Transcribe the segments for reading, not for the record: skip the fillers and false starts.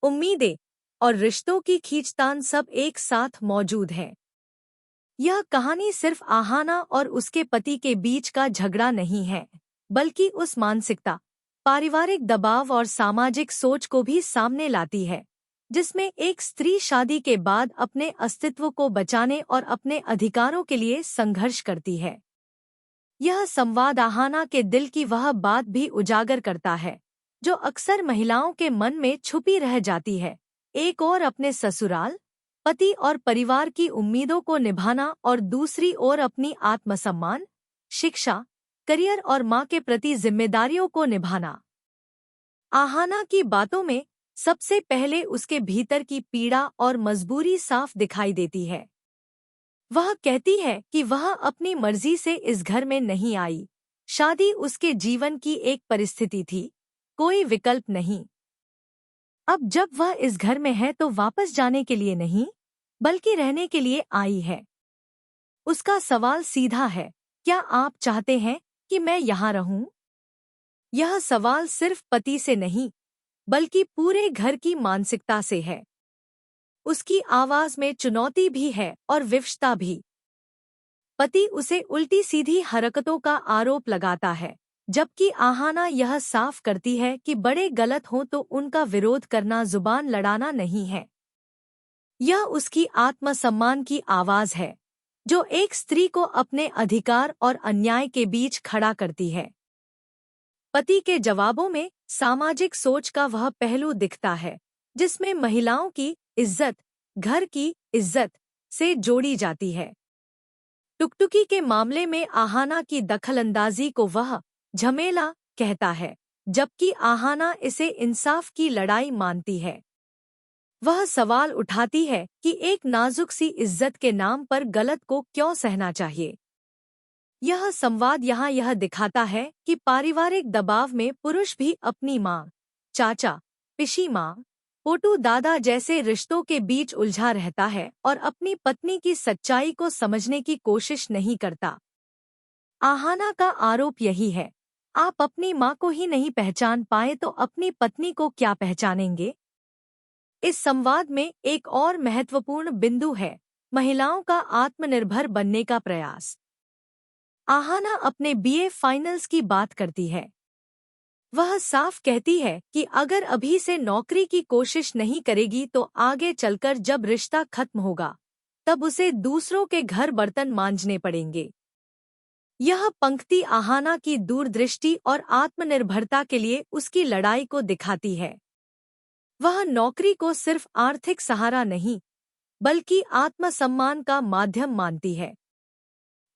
उम्मीदें और रिश्तों की खींचतान सब एक साथ मौजूद है। यह कहानी सिर्फ आहाना और उसके पति के बीच का झगड़ा नहीं है, बल्कि उस मानसिकता, पारिवारिक दबाव और सामाजिक सोच को भी सामने लाती है, जिसमें एक स्त्री शादी के बाद अपने अस्तित्व को बचाने और अपने अधिकारों के लिए संघर्ष करती है। यह संवाद आहाना के दिल की वह बात भी उजागर करता है, जो अक्सर महिलाओं के मन में छुपी रह जाती है। एक ओर अपने ससुराल, पति और परिवार की उम्मीदों को निभाना और दूसरी ओर अपनी आत्मसम्मान, शिक्षा, करियर और माँ के प्रति जिम्मेदारियों को निभाना। आहाना की बातों में सबसे पहले उसके भीतर की पीड़ा और मजबूरी साफ दिखाई देती है। वह कहती है कि वह अपनी मर्जी से इस घर में नहीं आई। शादी उसके जीवन की एक परिस्थिति थी, कोई विकल्प नहीं। अब जब वह इस घर में है तो वापस जाने के लिए नहीं, बल्कि रहने के लिए आई है। उसका सवाल सीधा है, क्या आप चाहते हैं कि मैं यहाँ रहूं? यह सवाल सिर्फ पति से नहीं, बल्कि पूरे घर की मानसिकता से है। उसकी आवाज में चुनौती भी है और विवशता भी। पति उसे उल्टी सीधी हरकतों का आरोप लगाता है, जबकि आहाना यह साफ करती है कि बड़े गलत हों तो उनका विरोध करना जुबान लड़ाना नहीं है। यह उसकी आत्मसम्मान की आवाज है, जो एक स्त्री को अपने अधिकार और अन्याय के बीच खड़ा करती है। पति के जवाबों में सामाजिक सोच का वह पहलू दिखता है, जिसमें महिलाओं की इज्जत घर की इज्जत से जोड़ी जाती है। टुकटुकी के मामले में आहाना की दखलंदाजी को वह झमेला कहता है, जबकि आहाना इसे इंसाफ की लड़ाई मानती है। वह सवाल उठाती है कि एक नाजुक सी इज्जत के नाम पर गलत को क्यों सहना चाहिए। यह संवाद यहाँ यह दिखाता है कि पारिवारिक दबाव में पुरुष भी अपनी माँ, चाचा, पिशी माँ, पोटू दादा जैसे रिश्तों के बीच उलझा रहता है और अपनी पत्नी की सच्चाई को समझने की कोशिश नहीं करता। आहाना का आरोप यही है, आप अपनी माँ को ही नहीं पहचान पाए तो अपनी पत्नी को क्या पहचानेंगे? इस संवाद में एक और महत्वपूर्ण बिंदु है, महिलाओं का आत्मनिर्भर बनने का प्रयास। आहाना अपने बीए फाइनल्स की बात करती है। वह साफ कहती है कि अगर अभी से नौकरी की कोशिश नहीं करेगी तो आगे चलकर जब रिश्ता खत्म होगा, तब उसे दूसरों के घर बर्तन मांजने पड़ेंगे। यह पंक्ति आहाना की दूरदृष्टि और आत्मनिर्भरता के लिए उसकी लड़ाई को दिखाती है। वह नौकरी को सिर्फ आर्थिक सहारा नहीं, बल्कि आत्मसम्मान का माध्यम मानती है।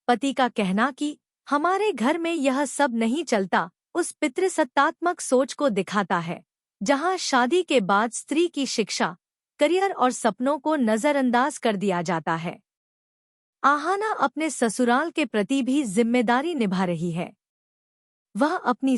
पति का कहना कि हमारे घर में यह सब नहीं चलता उस पितृसत्तात्मक सोच को दिखाता है, जहां शादी के बाद स्त्री की शिक्षा, करियर और सपनों को नजरअंदाज कर दिया जाता है। आहाना अपने ससुराल के प्रति भी जिम्मेदारी निभा रही है। वह अपनी